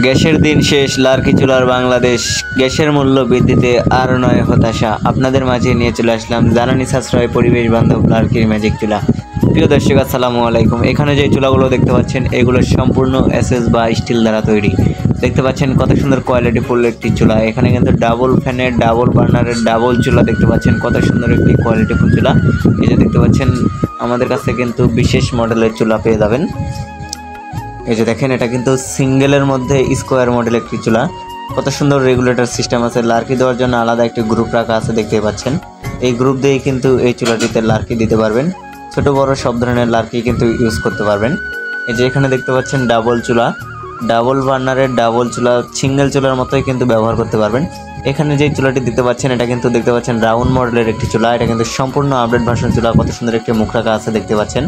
গ্যাসের দিন শেষ, লার্কি চুলার বাংলাদেশ। গ্যাসের মূল্য বৃদ্ধিতে আরও নয় হতাশা। আপনাদের মাঝে নিয়ে চলে আসলাম জ্বালানি সাশ্রয় পরিবেশ বান্ধব লার্কির ম্যাজিক চুলা। প্রিয় দর্শক, আসসালামু আলাইকুম। এখানে যে চুলাগুলো দেখতে পাচ্ছেন এগুলো সম্পূর্ণ এসএস বা স্টিল দ্বারা তৈরি। দেখতে পাচ্ছেন কত সুন্দর কোয়ালিটিফুল একটি চুলা। এখানে কিন্তু ডাবল ফ্যানের, ডাবল বার্নারের, ডাবল চুলা দেখতে পাচ্ছেন। কত সুন্দর একটি কোয়ালিটিফুল চুলা। এই যে দেখতে পাচ্ছেন আমাদের কাছে কিন্তু বিশেষ মডেলের চুলা পেয়ে যাবেন। এই যে দেখেন, এটা কিন্তু সিঙ্গেলের মধ্যে স্কোয়ার মডেল একটি চুলা। কত সুন্দর রেগুলেটর সিস্টেম আছে। লার্কি দেওয়ার জন্য আলাদা একটি গ্রুপ রাখা আছে, দেখতে পাচ্ছেন। এই গ্রুপ দিয়েই কিন্তু এই চুলাটিতে লার্কি দিতে পারবেন। ছোট বড় সব ধরনের লার্কি কিন্তু ইউজ করতে পারবেন। এই যে এখানে দেখতে পাচ্ছেন ডাবল চুলা, ডাবল বার্নারের ডাবল চুলা, সিঙ্গেল চুলার মতোই কিন্তু ব্যবহার করতে পারবেন। এখানে যে চুলাটি দিতে পাচ্ছেন এটা কিন্তু দেখতে পাচ্ছেন রাউন্ড মডেলের একটি চুলা। এটা কিন্তু সম্পূর্ণ আপডেট ভার্সন চুলা। কত সুন্দর একটি মুখ রাখা আছে, দেখতে পাচ্ছেন।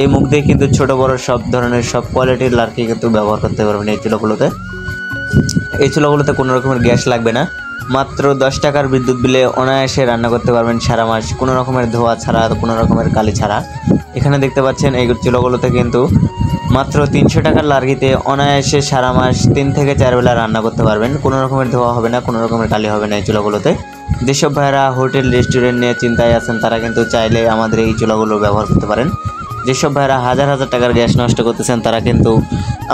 এই মুখ দিয়ে কিন্তু ছোট বড় সব ধরনের সব কোয়ালিটির লার্কি কিন্তু ব্যবহার করতে পারবেন এই চুলাগুলোতে। এই চুলাগুলোতে কোনো রকমের গ্যাস লাগবে না। মাত্র 10 টাকার বিদ্যুৎ বিলে অনায়াসে রান্না করতে পারবেন সারা মাস, কোনো রকমের ধোয়া ছাড়া, কোনো রকমের কালি ছাড়া। এখানে দেখতে পাচ্ছেন এই চুলাগুলোতে কিন্তু মাত্র 300 টাকার লার্কিতে অনায়াসে সারা মাস 3 থেকে 4 বেলা রান্না করতে পারবেন। কোনো রকমের ধোয়া হবে না, কোনো রকমের কালি হবে না এই চুলাগুলোতে। যেসব ভাইয়েরা হোটেল রেস্টুরেন্ট নিয়ে চিন্তায় আছেন তারা কিন্তু চাইলে আমাদের এই চুলাগুলো ব্যবহার করতে পারেন। যেসব ভাইয়েরা হাজার হাজার টাকার গ্যাস নষ্ট করতেছেন তারা কিন্তু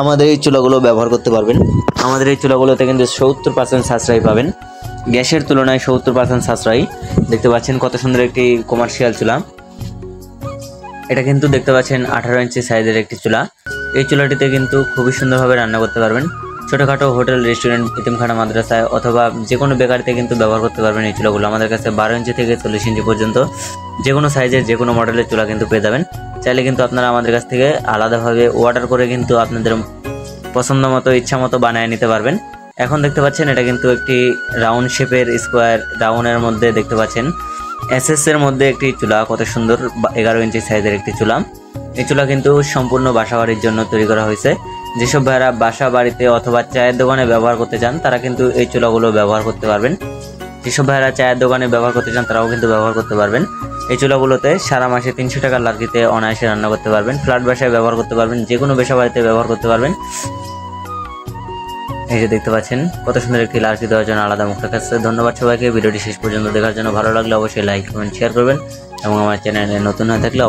আমাদের এই চুলাগুলো ব্যবহার করতে পারবেন। আমাদের এই চুলাগুলোতে কিন্তু 70% সাশ্রয় পাবেন। গ্যাসের তুলনায় 70% সাশ্রয়ী। দেখতে পাচ্ছেন কত সুন্দর একটি কমার্শিয়াল চুলা। এটা কিন্তু দেখতে পাচ্ছেন 18 ইঞ্চি সাইজের একটি চুলা। এই চুলাটিতে কিন্তু খুবই সুন্দরভাবে রান্না করতে পারবেন। ছোটোখাটো হোটেল রেস্টুরেন্ট, ইতিমখানা, মাদ্রাসায় অথবা যে কোনো বেকারিতে কিন্তু ব্যবহার করতে পারবেন এই চুলাগুলো। আমাদের কাছে 12 ইঞ্চি থেকে 40 ইঞ্চি পর্যন্ত যে কোনো সাইজের যে কোনো মডেলের চুলা কিন্তু পেয়ে যাবেন। চাইলে কিন্তু আপনারা আমাদের কাছ থেকে আলাদাভাবে অর্ডার করে কিন্তু আপনাদের পছন্দ মতো, ইচ্ছা মতো বানিয়ে নিতে পারবেন। এখন দেখতে পাচ্ছেন এটা কিন্তু একটি রাউন্ড শেপের স্কোয়ার রাউন্ডের মধ্যে দেখতে পাচ্ছেন এসএস এর মধ্যে একটি চুলা। কত সুন্দর 11 ইঞ্চি সাইজের একটি চুলা। এই চুলা কিন্তু সম্পূর্ণ বাসাবাড়ির জন্য তৈরি করা হয়েছে। যেসব ভাইয়েরা বাসা বাড়িতে অথবা চায়ের দোকানে ব্যবহার করতে চান তারা কিন্তু এই চুলাগুলো ব্যবহার করতে পারবেন। যেসব ভাইয়েরা চায়ের দোকানে ব্যবহার করতে চান তারাও কিন্তু ব্যবহার করতে পারবেন। এই চুলাগুলোতে সারা মাসে 300 টাকার লার্কিতে অনায়াসে রান্না করতে পারবেন। ফ্ল্যাট বাসায় ব্যবহার করতে পারবেন, যে কোনো বাসা বাড়িতে ব্যবহার করতে পারবেন। এই যে দেখতে পাচ্ছেন কত সুন্দর একটি লার্কি দেওয়ার জন্য আলাদা মুখ রাখা আছে। ধন্যবাদ সবাইকে ভিডিওটি শেষ পর্যন্ত দেখার জন্য। ভালো লাগলে অবশ্যই লাইক, কমেন্ট, শেয়ার করবেন এবং আমার চ্যানেলে নতুন হয়ে থাকলে